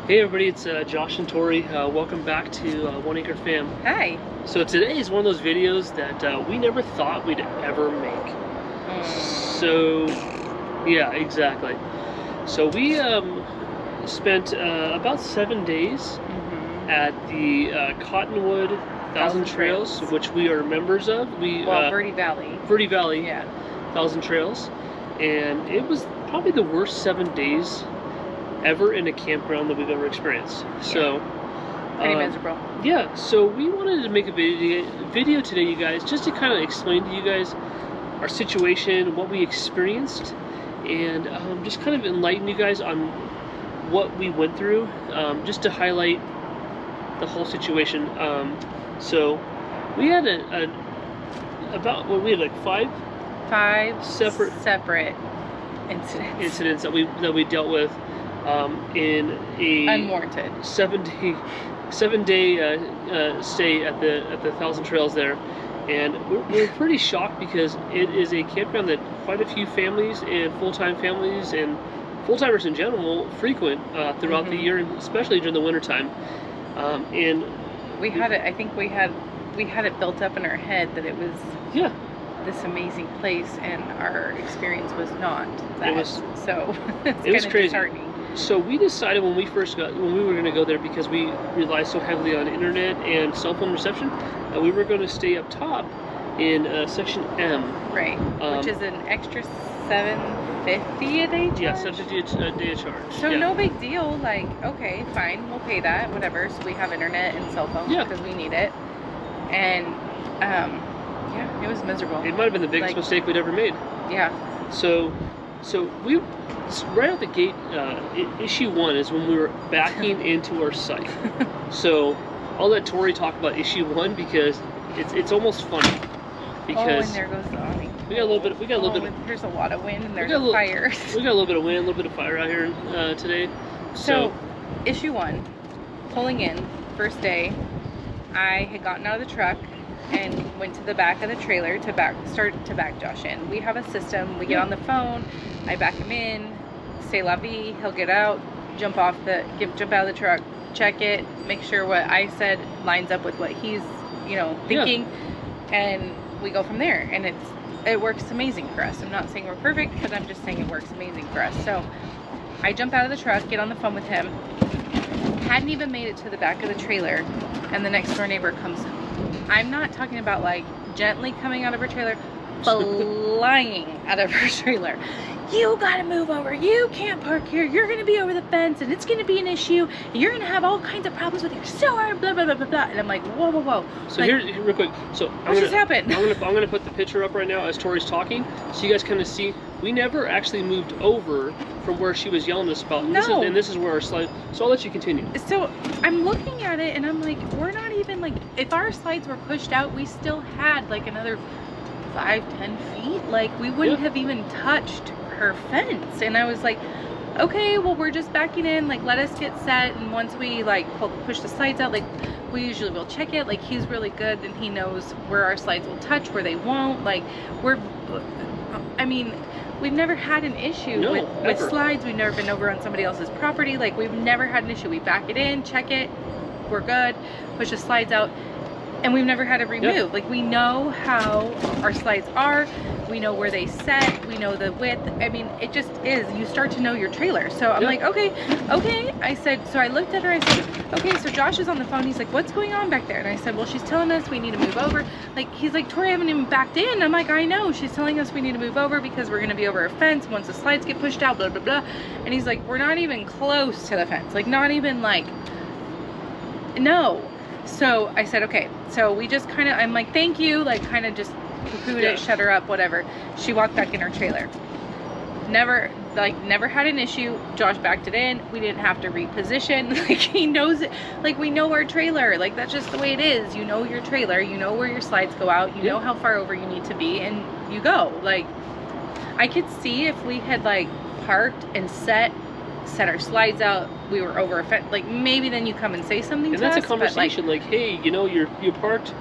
Hey everybody, it's Josh and Tori. Welcome back to One Acre Fam. Hi. So today is one of those videos that we never thought we'd ever make. So, yeah, exactly. So we spent about 7 days at the Cottonwood AZ Trails, which we are members of. Verde Valley. Verde Valley, yeah. AZ Trails. And it was probably the worst 7 days ever in a campground that we've ever experienced. Yeah. So pretty miserable. Yeah, so we wanted to make a video today, you guys, just to kind of explain to you guys our situation, what we experienced, and just kind of enlighten you guys on what we went through, just to highlight the whole situation. So we had we had like five separate incidents that we dealt with in a unwarranted 7 day stay at the AZ Trails there, and we're pretty shocked because it is a campground that quite a few families and full-time families and full-timers in general frequent throughout the year, especially during the winter time. And we had it. I think we had it built up in our head that it was this amazing place, and our experience was not that. It was crazy. Disheartening. So we decided when we were going to go there, because we rely so heavily on internet and cell phone reception, that we were going to stay up top in section M. Right, which is an extra $7.50 a day charge? Yeah, $7.50 a day charge. So no big deal, like, okay, fine, we'll pay that, whatever. So we have internet and cell phone because we need it. And, yeah, it was miserable. It might have been the biggest mistake we'd ever made. Yeah. So we, right out the gate, issue one is when we were backing into our site. So I'll let Tori talk about issue one, because it's almost funny. Because and there goes the awning. We got a little bit. There's a lot of wind, and there's a fire. We got a little bit of wind, a little bit of fire out here today. So issue one, pulling in, first day, I had gotten out of the truck and went to the back of the trailer to start to back Josh in. We have a system. We get on the phone, I back him in, say la vie, he'll get out, jump out of the truck, check it, make sure what I said lines up with what he's, thinking, and we go from there. And it works amazing for us. I'm not saying we're perfect, but I'm just saying it works amazing for us. So I jump out of the truck, get on the phone with him, hadn't even made it to the back of the trailer, and the next door neighbor comes. I'm not talking about like gently coming out of her trailer, flying out of her trailer. You gotta move over. You can't park here. You're gonna be over the fence, and it's gonna be an issue. And you're gonna have all kinds of problems with your sewer. Blah blah blah blah blah. And I'm like, whoa whoa whoa. So like, here, real quick. So what just happened? I'm gonna put the picture up right now as Tori's talking, so you guys kind of see. We never actually moved over from where she was yelling at us about. No. This is where our slide. So I'll let you continue. So I'm looking at it, and I'm like, we're not even like, if our slides were pushed out, we still had like another 5-10 feet. Like we wouldn't have even touched her fence. And I was like, okay, well, we're just backing in, like let us get set, and once we like push the slides out, like we usually will check it. Like he's really good, and he knows where our slides will touch, where they won't. Like we've never had an issue with slides. We've never been over on somebody else's property. Like we've never had an issue. We back it in, check it, we're good, push the slides out, and we've never had it removed. Like we know how our slides are, we know where they set, we know the width. I mean, it just is, you start to know your trailer. So I'm like, okay. I said, so I looked at her, I said, okay, so Josh is on the phone. He's like, what's going on back there? And I said, well, she's telling us we need to move over. Like, he's like, Tori, I haven't even backed in. I'm like, I know, she's telling us we need to move over because we're gonna be over a fence once the slides get pushed out, blah, blah, blah. And he's like, we're not even close to the fence. Like, not even like, no. So I said, okay. So we just kind of, I'm like, thank you. Like, kind of just poo-pooed it, shut her up, whatever. She walked back in her trailer. Never had an issue. Josh backed it in. We didn't have to reposition. Like, he knows it. Like, we know our trailer. Like, that's just the way it is. You know your trailer. You know where your slides go out. You know how far over you need to be, and you go. Like, I could see if we had, like, parked and set our slides out, we were over a fence, like maybe then you come and say something to us. And that's a conversation, like, hey, you parked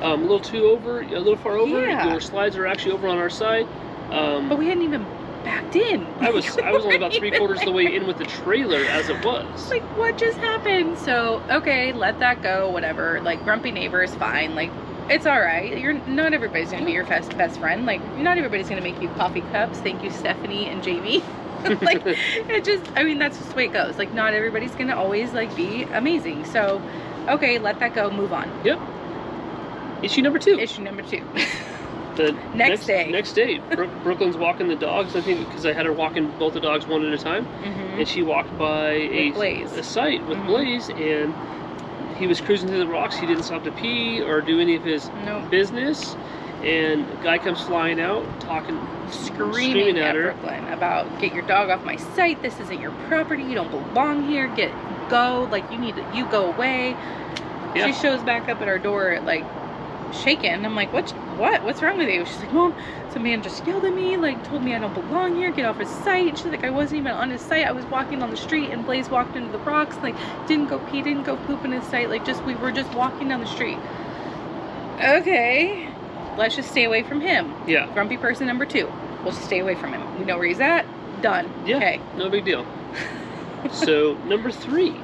a little far over. Your slides are actually over on our side. But we hadn't even backed in. I was only about 3/4 of the way in with the trailer as it was. It's like, what just happened? So, okay, let that go, whatever. Like, grumpy neighbor is fine. Like, it's all right. Not everybody's gonna be your best friend. Like, not everybody's gonna make you coffee cups. Thank you, Stephanie and Jamie. Like, it just, I mean, that's just the way it goes. Like, not everybody's gonna always like be amazing. So, okay, let that go, move on. Yep. Issue number 2. Issue number 2. The next day. Next day, Brooklyn's walking the dogs. I think because I had her walking both the dogs one at a time, and she walked by a site with Blaze, and he was cruising through the rocks. He didn't stop to pee or do any of his business, and a guy comes flying out, screaming at her. Brooklyn about, get your dog off my site. This isn't your property. You don't belong here. Go. Like, you go away. Yeah. She shows back up at our door, like, shaken. I'm like, what's wrong with you? She's like, Mom, some man just yelled at me, like, told me I don't belong here, get off his site. She's like, I wasn't even on his site. I was walking on the street and Blaze walked into the rocks, like, didn't go pee, didn't go poop in his site, like, we were just walking down the street. Okay, let's just stay away from him. Yeah. Grumpy person number 2. We'll just stay away from him. We know where he's at. Done. Yeah. Okay. No big deal. So, number 3.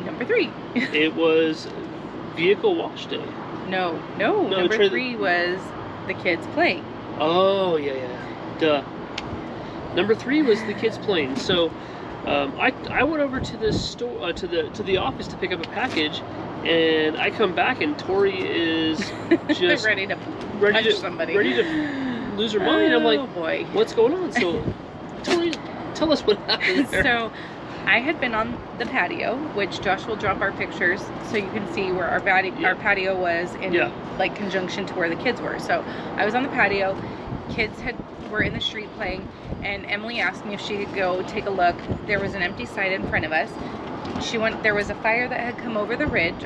Number 3. It was vehicle wash day. No, number 3 was the kids playing. Oh, yeah. Duh. Number 3 was the kids playing. So, I went over to the store, to the office to pick up a package, and I come back and Tori is just ready to punch somebody, ready to lose her mind. I'm like, boy, what's going on? So, Tori, tell us what happened there. So, I had been on the patio, which Josh will drop our pictures so you can see where our patio was in like conjunction to where the kids were. So I was on the patio, kids were in the street playing, and Emily asked me if she could go take a look. There was an empty site in front of us. There was a fire that had come over the ridge.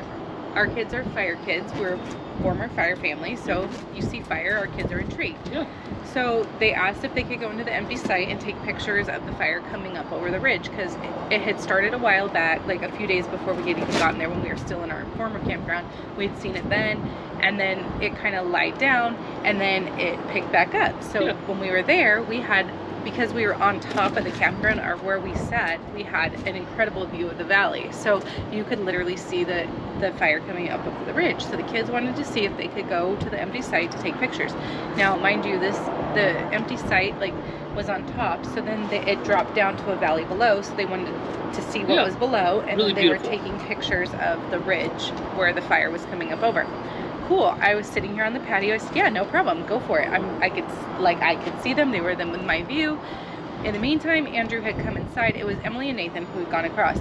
Our kids are fire kids. We're former fire family, so if you see fire, our kids are intrigued. Yeah. So they asked if they could go into the empty site and take pictures of the fire coming up over the ridge, because it had started a while back, like a few days before we had even gotten there, when we were still in our former campground. We had seen it then, and then it kind of lied down, and then it picked back up. So when we were there, because we were on top of the campground, or where we sat, we had an incredible view of the valley. So you could literally see the fire coming up over the ridge. So the kids wanted to see if they could go to the empty site to take pictures. Now, mind you, the empty site like was on top, so then it dropped down to a valley below, so they wanted to see what was below, and really they were taking pictures of the ridge where the fire was coming up over. Cool. I was sitting here on the patio. I said, yeah, no problem, go for it. I could see them. They were them with my view. In the meantime, Andrew had come inside. It was Emily and Nathan who had gone across.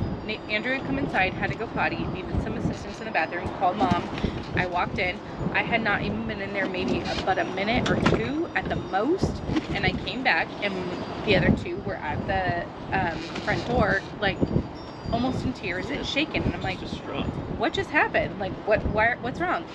Andrew had come inside, had to go potty, needed some assistance in the bathroom, called Mom. I walked in. I had not even been in there maybe about a minute or 2 at the most, and I came back, and the other 2 were at the front door, like almost in tears and shaking. And I'm like, what just happened? Like, what's wrong?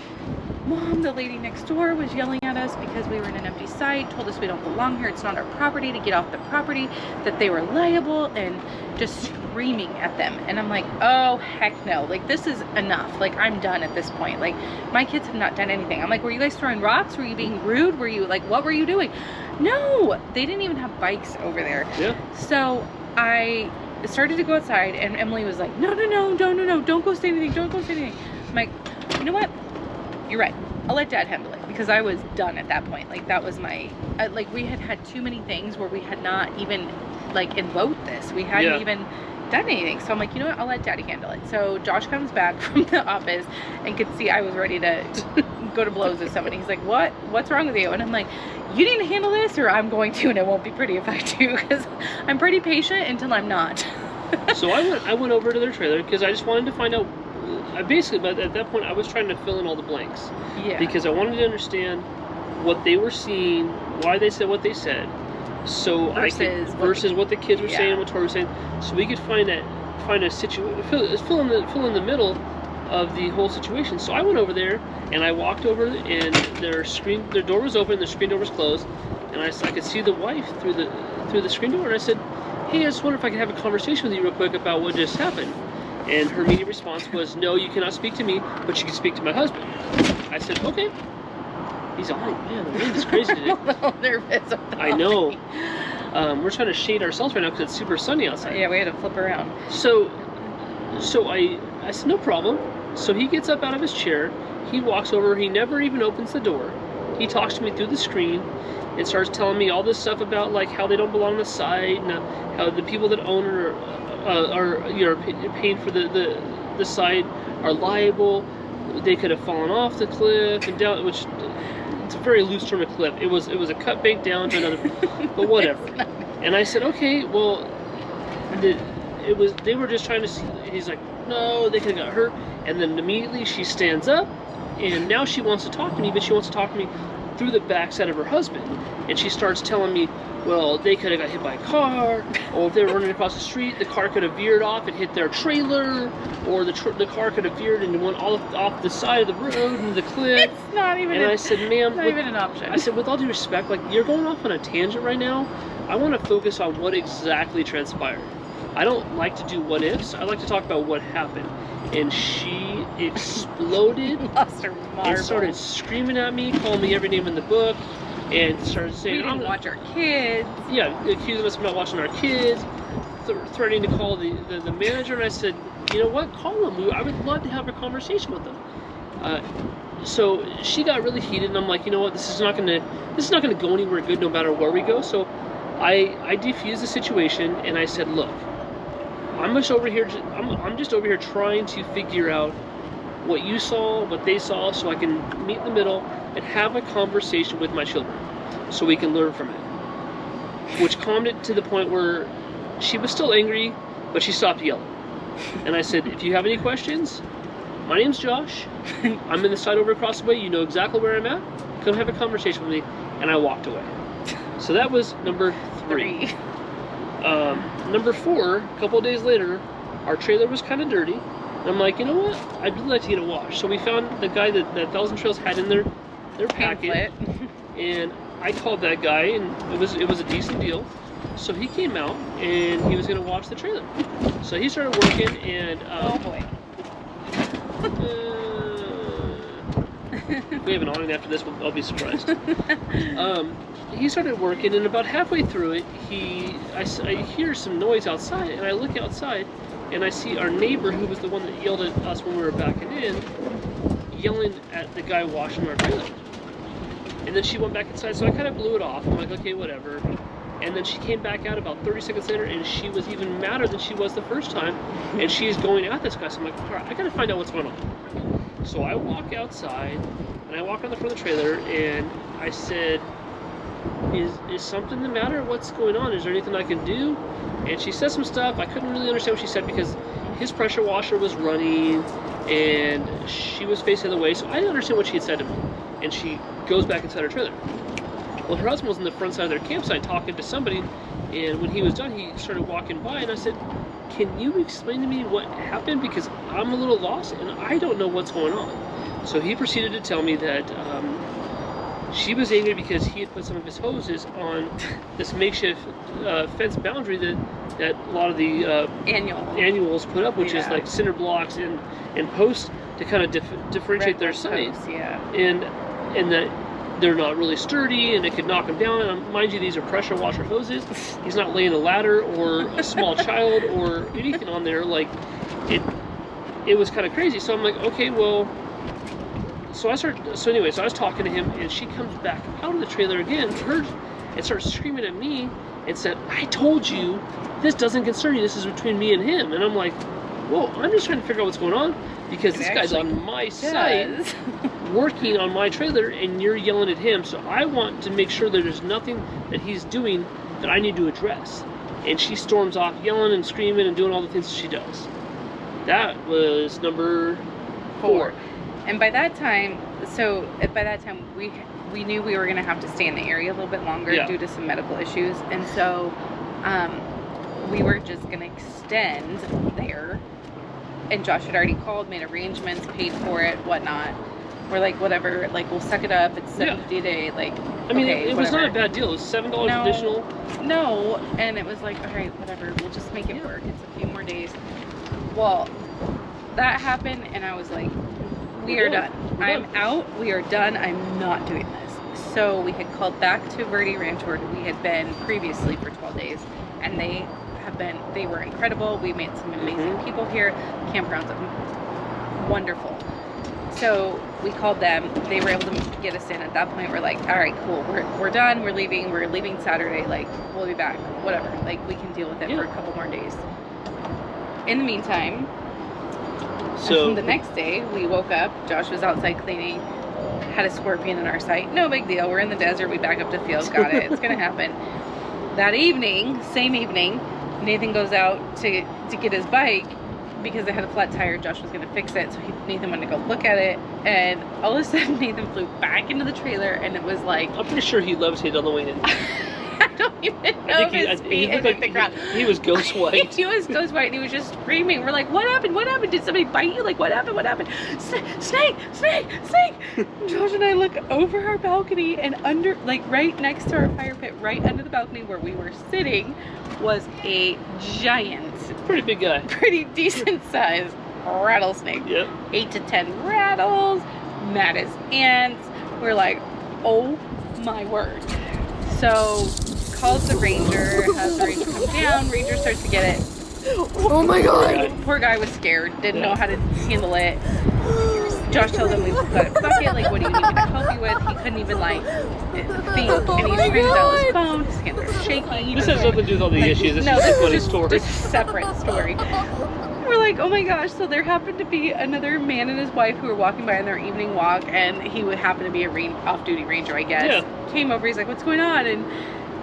Mom, the lady next door was yelling at us because we were in an empty site, told us we don't belong here, it's not our property, to get off the property, that they were liable, and just screaming at them. And I'm like, oh, heck no. Like, this is enough. Like, I'm done at this point. Like, my kids have not done anything. I'm like, were you guys throwing rocks? Were you being rude? Were you, like, what were you doing? No, they didn't even have bikes over there. Yeah. So I started to go outside, and Emily was like, no, don't go say anything, don't go say anything. I'm like, you know what? You're right. I'll let Dad handle it, because I was done at that point. Like, that was my, like, we had too many things where we had not even, like, invoked this. We hadn't even done anything. So I'm like, you know what? I'll let Daddy handle it. So Josh comes back from the office and could see I was ready to go to blows with somebody. He's like, what's wrong with you? And I'm like, you need to handle this, or I'm going to, and it won't be pretty if I do, because I'm pretty patient until I'm not. So I went over to their trailer because I just wanted to find out. But at that point, I was trying to fill in all the blanks. Yeah. Because I wanted to understand what they were seeing, why they said what they said, so versus what the kids were saying, what Tori was saying, so we could find a situation, fill in the middle of the whole situation. So I went over there and I walked over, and their door was open, their screen door was closed, and I could see the wife through the screen door, and I said, hey, I just wonder if I could have a conversation with you real quick about what just happened. And her immediate response was, no, you cannot speak to me, but you can speak to my husband. I said, okay. He's all, man, the wind is crazy today. I'm a little nervous. I know. We're trying to shade ourselves right now because it's super sunny outside. Yeah, we had to flip around. So I said, no problem. So he gets up out of his chair. He walks over. He never even opens the door. He talks to me through the screen and starts telling me all this stuff about like how they don't belong on the site and how the people that own it are paying for the site are liable. They could have fallen off the cliff and down, which it's a very loose term of cliff. It was a cut bank down to another, but whatever. And I said, okay, well, they were just trying to see. He's like, no, they could have got hurt. And then immediately she stands up, and now she wants to talk to me, but she wants to talk to me through the backside of her husband. And she starts telling me, well, they could have got hit by a car, or if they were running across the street, the car could have veered off and hit their trailer, or the car could have veered and went all off the side of the road into the cliff. It's not even. And I said, ma'am, not even an option. I said, with all due respect, like, you're going off on a tangent right now. I want to focus on what exactly transpired. I don't like to do what ifs. I like to talk about what happened. And she exploded. Lost her marbles. And started screaming at me, calling me every name in the book, and started saying, we didn't watch our kids. Yeah, accusing us of not watching our kids, threatening to call the manager. And I said, you know what, call them. I would love to have a conversation with them. So she got really heated, and I'm like, you know what, this is not gonna go anywhere good no matter where we go. So I defused the situation, and I said, look, I'm just over here trying to figure out what you saw, what they saw, so I can meet in the middle and have a conversation with my children so we can learn from it. Which calmed it to the point where she was still angry, but she stopped yelling. And I said, if you have any questions, my name's Josh. I'm in the side over across the way. You know exactly where I'm at. Come have a conversation with me. And I walked away. So that was number 3. Number 4, a couple of days later, our trailer was kind of dirty. And I'm like, you know what? I'd really like to get it washed. So we found the guy that 1,000 Trails had in their packet. And I called that guy, and it was a decent deal. So he came out, and he was going to wash the trailer. So he started working, and... oh, boy. If we have an awning after this, I'll be surprised. He started working, and about halfway through it, I hear some noise outside, and I look outside, and I see our neighbor, who was the one that yelled at us when we were backing in, yelling at the guy washing our trailer. And then she went back inside, so I kind of blew it off. I'm like, okay, whatever. And then she came back out about 30 seconds later, and she was even madder than she was the first time, and she's going at this guy. So I'm like, all right, I gotta find out what's going on. So I walk outside, and I walk on the front of the trailer, and I said, is something the matter? What's going on? Is there anything I can do? And she said some stuff. I couldn't really understand what she said because his pressure washer was running, and she was facing the way, so I didn't understand what she had said to me. And she goes back inside her trailer. Well, her husband was in the front side of their campsite talking to somebody, and when he was done, he started walking by, and I said, can you explain to me what happened? Because I'm a little lost, and I don't know what's going on. So he proceeded to tell me that she was angry because he had put some of his hoses on this makeshift fence boundary that a lot of the annuals put up, which is like cinder blocks and posts to kind of differentiate their site. And that they're not really sturdy, and it could knock him down. And mind you, these are pressure washer hoses. He's not laying a ladder or a small child or anything on there. Like, it was kind of crazy. So I'm like, okay, well. So I was talking to him, and she comes back out of the trailer again, and starts screaming at me, and said, I told you, this doesn't concern you. This is between me and him. And I'm like, whoa, I'm just trying to figure out what's going on, because this guy's on my site, working on my trailer, and you're yelling at him. So I want to make sure that there's nothing that he's doing that I need to address. And she storms off yelling and screaming and doing all the things that she does. That was number 4. And by that time, we knew we were going to have to stay in the area a little bit longer due to some medical issues. And so we were just going to extend there. And Josh had already called, made arrangements, paid for it, whatnot. We're like, whatever, like, we'll suck it up. It's $7 a day. Like, I mean, it was not a bad deal. It was $7 additional. No, and it was like, all right, whatever, we'll just make it work. It's a few more days. Well, that happened, and I was like, we are done. I'm out. We are done. I'm not doing this. So we had called back to Verde Ranch where we had been previously for 12 days, and they were incredible. We met some amazing people here. Campground's wonderful. So we called them. They were able to get us in. At that point, we're like, all right, cool. We're done. We're leaving. We're leaving Saturday. Like, we'll be back. Whatever. Like, we can deal with it for a couple more days. In the meantime, so the next day we woke up. Josh was outside cleaning. Had a scorpion in our sight. No big deal. We're in the desert. We back up to field. Got it. It's gonna happen. That evening, same evening, Nathan goes out to get his bike because it had a flat tire. Josh was gonna fix it, so Nathan wanted to go look at it, and all of a sudden Nathan flew back into the trailer, and it was like, I'm pretty sure he levitated on the way in. I don't even know if his feet hit the ground. He was ghost white. He was ghost white, and he was just screaming. We're like, what happened? What happened? Did somebody bite you? Like, what happened? What happened? Snake! Snake! Snake! Josh and I look over our balcony, and under, like right next to our fire pit, right under the balcony where we were sitting, was a giant, pretty big guy, pretty decent sized rattlesnake. Yep. 8 to 10 rattles, mad as ants. We're like, oh my word. So calls the ranger, has the ranger come down. Ranger starts to get it. Oh my god! Poor guy was scared, didn't know how to handle it. Josh tells him we've got a bucket, like, what do you need me to help you with? He couldn't even, like, think, and he screams out his phone, his hands are shaking. This has nothing to do with all the issues, this is just a funny story. This is a separate story. We're like, oh my gosh. So there happened to be another man and his wife who were walking by on their evening walk, and he would happen to be a off-duty ranger, I guess. Yeah. Came over, he's like, what's going on? And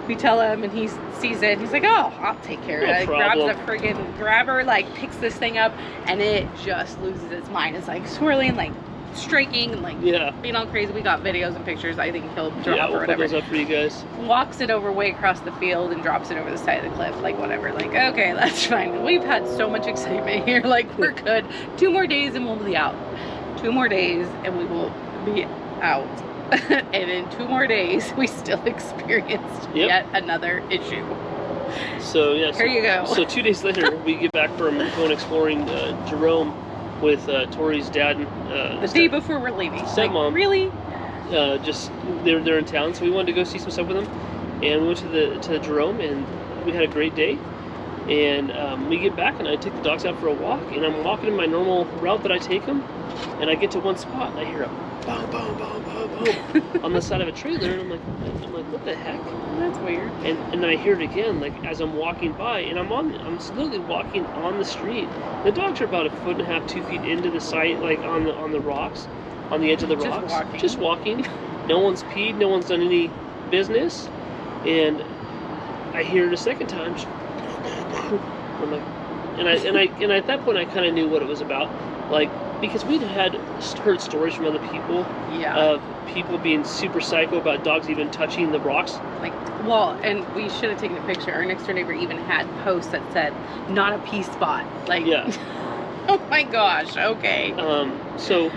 we tell him, and he sees it, and he's like, oh, I'll take care of it. Grabs the friggin' grabber, like, picks this thing up, and it just loses its mind. It's like swirling, like striking, and like being all crazy. We got videos and pictures. I think he'll drop or whatever. We'll put those up for you guys. Walks it over way across the field and drops it over the side of the cliff, like whatever. Like, okay, that's fine. We've had so much excitement here. Like, we're good. 2 more days and we'll be out. 2 more days and we will be out. And in 2 more days, we still experienced yet another issue. So yeah, here you go. So 2 days later, we get back from going exploring Jerome with Tori's dad and the day before we're leaving. Stepmom. Like, really? Just they're in town, so we wanted to go see some stuff with them, and we went to Jerome, and we had a great day. And we get back, and I take the dogs out for a walk, and I'm walking in my normal route that I take them, and I get to one spot, and I hear a boom, boom, boom, boom, boom on the side of a trailer, and I'm like, what the heck? That's weird. And then I hear it again, like as I'm walking by, and I'm literally walking on the street. The dogs are about 1.5 feet, 2 feet into the site, like on the rocks, on the edge of the rocks. Just walking. No one's peed, no one's done any business, and I hear it a second time. I'm like, and at that point I kind of knew what it was about, like, because we'd heard stories from other people of people being super psycho about dogs even touching the rocks. Like, well, and we should have taken a picture. Our next door neighbor even had posts that said, "Not a pee spot." Like, oh my gosh. Okay. So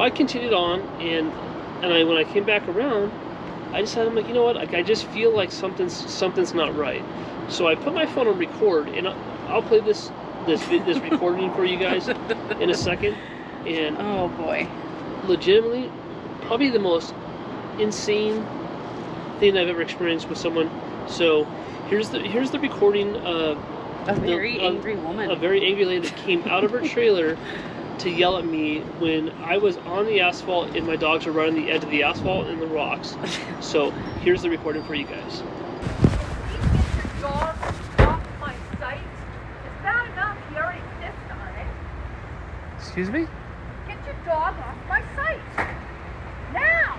I continued on, and when I came back around, I decided, I'm like, you know what? Like, I just feel like something's not right. So I put my phone on record, and I'll play this recording for you guys in a second. And oh boy, legitimately, probably the most insane thing I've ever experienced with someone. So here's the recording of a very angry woman, a very angry lady that came out of her trailer to yell at me when I was on the asphalt and my dogs were running the edge of the asphalt and the rocks. So here's the recording for you guys. Dog off my sight. It's bad enough he already pissed on it. Excuse me? Get your dog off my sight. Now!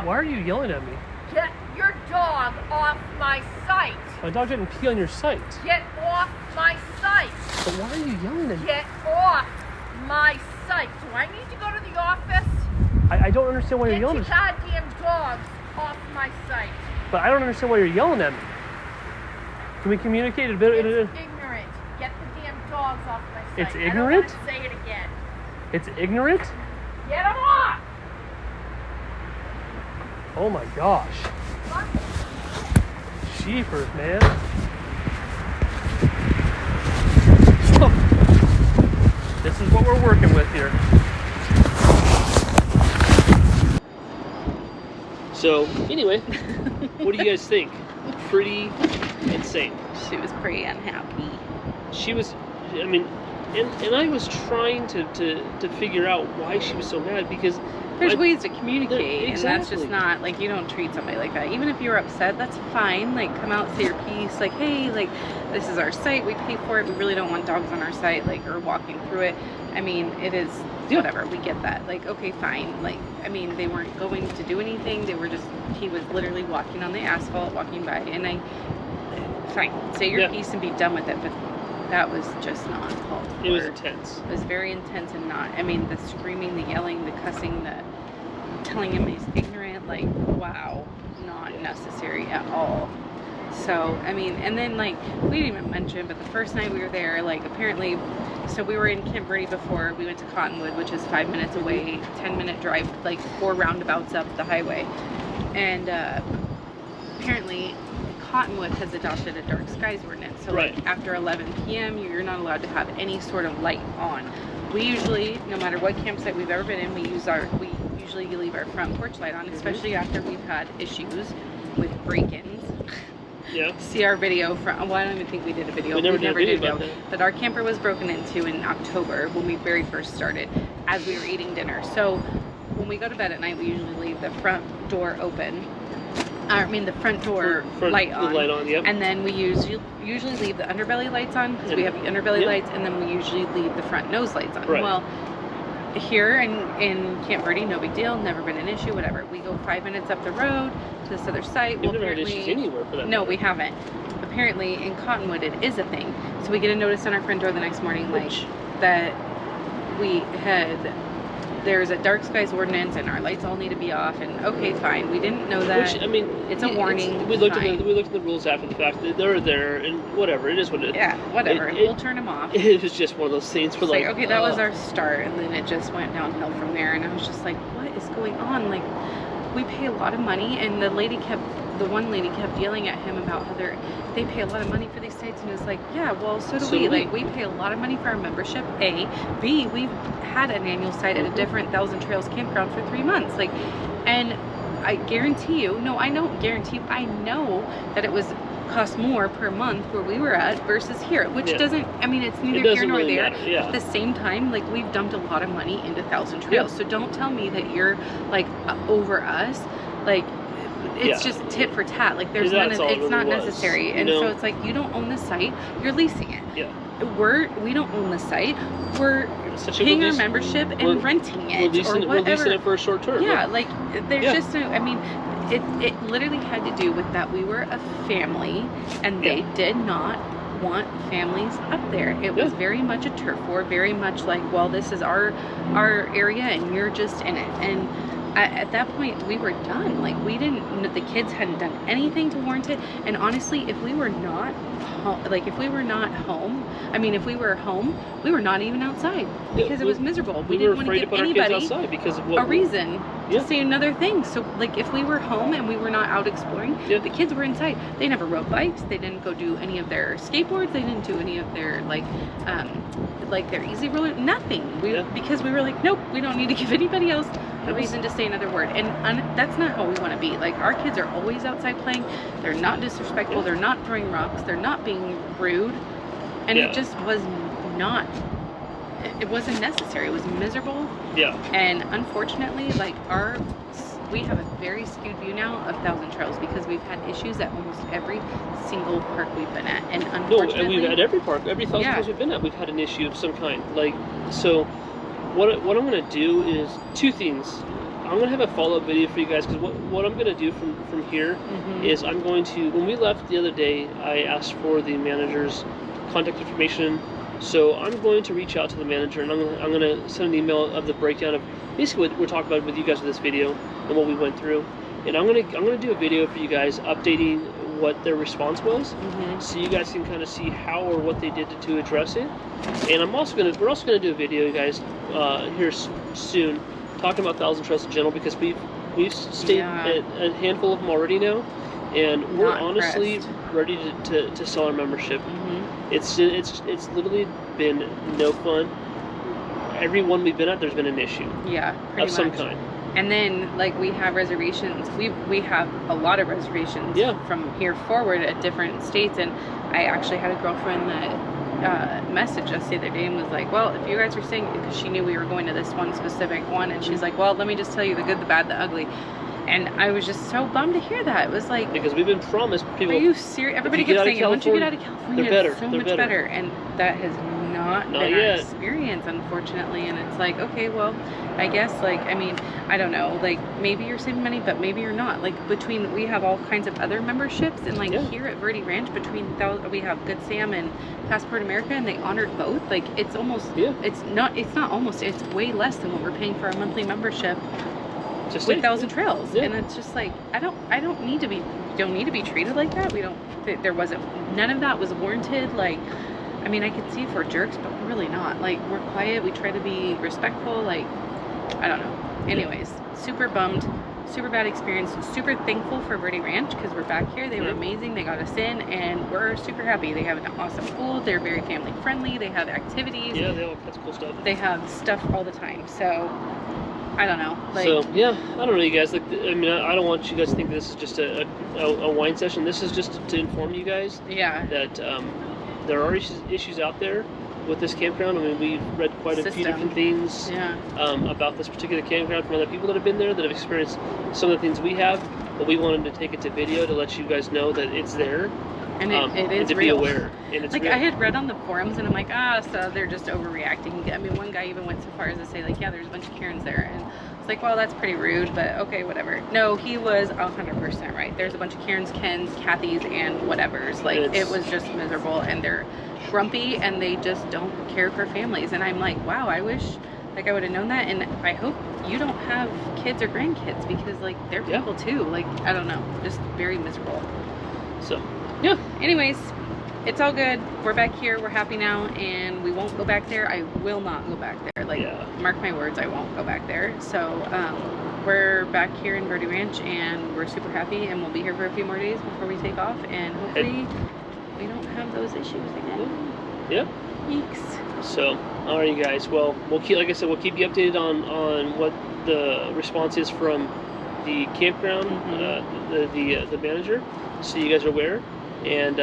Why are you yelling at me? Get your dog off my sight. My dog didn't pee on your sight. Get off my sight. But why are you yelling at me? Get off my sight. Do I need to go to the office? I don't understand why you're yelling at me. Get your goddamn dogs off my sight. But I don't understand why you're yelling at me. Can we communicate a bit? It's ignorant. Get the damn dogs off my sight. It's ignorant? I don't want to say it again. It's ignorant? Get them off! Oh my gosh. Jeepers, man. This is what we're working with here. So anyway, what do you guys think? Pretty insane. She was pretty unhappy. She was, I mean, and I was trying to figure out why she was so mad, because there's ways to communicate, exactly. And that's just not, like, you don't treat somebody like that. Even if you're upset, that's fine. Like, come out, say your piece. Like, hey, like, this is our site. We pay for it. We really don't want dogs on our site, like, or walking through it. I mean, it is, whatever. We get that. Like, okay, fine. Like, I mean, they weren't going to do anything. They were just, he was literally walking on the asphalt, walking by. And fine, say your piece and be done with it. But that was just not called for. It was intense. It was very intense and not, I mean, the screaming, the yelling, the cussing, the telling him he's ignorant, like, wow, not necessary at all. So, I mean, and then, like, we didn't even mention, but the first night we were there, like, apparently, so we were in Camp Verde before, we went to Cottonwood, which is 5 minutes away, 10-minute drive, like 4 roundabouts up the highway. And apparently Cottonwood has adopted a dark skies ordinance. So like after 11 p.m. you're not allowed to have any sort of light on. We usually, no matter what campsite we've ever been in, we usually leave our front porch light on, especially after we've had issues with break-ins. Yeah. See our video from, well, I don't even think we did a video. We never did a video. But our camper was broken into in October when we very first started, as we were eating dinner. So when we go to bed at night, we usually leave the front door open. I mean the front door light on. The light on, yep. And then we usually leave the underbelly lights on, because we have the underbelly lights, and then we usually leave the front nose lights on. Right. Well, here in Camp Verde, no big deal, never been an issue, whatever. We go 5 minutes up the road to this other site. We've never had issues anywhere for that. No, we haven't. Apparently in Cottonwood it is a thing. So we get a notice on our front door the next morning, like, that there's a dark skies ordinance and our lights all need to be off, and okay, fine. We didn't know that. Which, I mean, it's a warning. We looked at the rules after the fact. They're there, and whatever. It is what it is. Yeah, whatever. We'll turn them off. It was just one of those things where, like, okay, that was our start, and then it just went downhill from there. And I was just like, what is going on? Like, we pay a lot of money, and the one lady kept yelling at him about how they pay a lot of money for these sites, and it's like, yeah, well, so do we. Like, we pay a lot of money for our membership, A. B, we've had an annual site at a different Thousand Trails campground for 3 months. Like, and I guarantee you, no, I don't guarantee you, I know that it was cost more per month where we were at versus here, which doesn't, I mean, it's neither here nor there. At the same time, like, we've dumped a lot of money into Thousand Trails, so don't tell me that you're, like, over us. Like, it's just tit for tat. Like, there's none of, it's not necessary. And so it's like, you don't own the site, you're leasing it. Yeah. We don't own the site, we're paying our membership and renting it, or whatever. We're leasing it for a short term. Yeah, like, there's just no, I mean, it literally had to do with that we were a family, and they did not want families up there. It was very much a turf war, very much like, well, this is our area and you're just in it. And at that point we were done. Like, the kids hadn't done anything to warrant it. And honestly, if we were not home, if we were home, we were not even outside, because it was miserable. We didn't want to give anybody outside because of a reason to say another thing. So, like, if we were home and we were not out exploring, the kids were inside. They never rode bikes, they didn't go do any of their skateboards, they didn't do any of their like their easy roller, nothing. Because we were like, nope, we don't need to give anybody else a reason to say another word. And that's not how we want to be. Like, our kids are always outside playing, they're not disrespectful, they're not throwing rocks, they're not being rude, and it just was not, it wasn't necessary. It was miserable. And unfortunately, like, we have a very skewed view now of Thousand Trails, because we've had issues at almost every single park we've been at. And unfortunately, and we've at every park, every Thousand Trails we've been at, we've had an issue of some kind. Like, so what I'm going to do is 2 things. I'm going to have a follow-up video for you guys, because what I'm going to do from here is I'm going to, when we left the other day, I asked for the manager's contact information. So I'm going to reach out to the manager, and I'm going to send an email of the breakdown of basically what we're talking about with you guys in this video and what we went through. And I'm going to do a video for you guys updating what their response was, so you guys can kind of see how or what they did to address it. And we're also going to do a video, you guys, here soon, talking about Thousand Trails in general, because we've stayed at a handful of them already now, and we're honestly ready to sell our membership. It's literally been no fun. Every one we've been at, there's been an issue. Of some kind. And then like we have reservations. We have a lot of reservations from here forward at different states. And I actually had a girlfriend that messaged us the other day and was like, well, if you guys are staying, because she knew we were going to this one specific one, and she's like, well, let me just tell you the good, the bad, the ugly. And I was just so bummed to hear that. It was like, because we've been promised people. Are you serious? Everybody keeps saying, once you get out of California, it's so much better. And that has not been our experience, unfortunately. And it's like, okay, well, I guess, like, I mean, I don't know, like, maybe you're saving money, but maybe you're not. Like, between, we have all kinds of other memberships, and like here at Verde Ranch, between we have Good Sam and Passport America, and they honored both. Like, it's almost, it's not almost, it's way less than what we're paying for our monthly membership with 1,000 Trails. And it's just like, I don't need to be treated like that. There wasn't, none of that was warranted. Like, I mean, I could see if we're jerks, but we're really not. Like, we're quiet, we try to be respectful. Like, I don't know. Anyways, super bummed, super bad experience, super thankful for Verde Ranch because we're back here. They were amazing, they got us in, and we're super happy. They have an awesome pool, they're very family friendly, they have activities. Yeah, they have all kinds of cool stuff. They have stuff all the time, so I don't know. Like, so yeah, I don't know, you guys. Like, I mean, I don't want you guys to think this is just a wine session. This is just to inform you guys. That there are issues out there with this campground. I mean, we've read quite a few different things about this particular campground from other people that have been there, that have experienced some of the things we have. But we wanted to take it to video to let you guys know that it's there. And it is and to real. Be aware. And it's like real. I had read on the forums, and I'm like, so they're just overreacting. I mean, one guy even went so far as to say, like, yeah, there's a bunch of Karens there, and it's like, well, that's pretty rude, but okay, whatever. No, he was 100% right. There's a bunch of Karens, Kens, Kathys, and whatevers. Like, it was just miserable, and they're grumpy, and they just don't care for families. And I'm like, wow, I wish like I would have known that. And I hope you don't have kids or grandkids, because like they're people too. Like, I don't know, just very miserable. So yeah, anyways, it's all good. We're back here, we're happy now, and we won't go back there. I will not go back there. Like, mark my words, I won't go back there. So we're back here in Verde Ranch, and we're super happy, and we'll be here for a few more days before we take off, and hopefully we don't have those issues again. Yeeks. So, all right, you guys. Well, we'll keep, like I said, we'll keep you updated on what the response is from the campground, the manager, so you guys are aware. And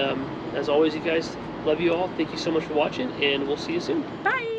as always, you guys, love you all. Thank you so much for watching, and we'll see you soon. Bye.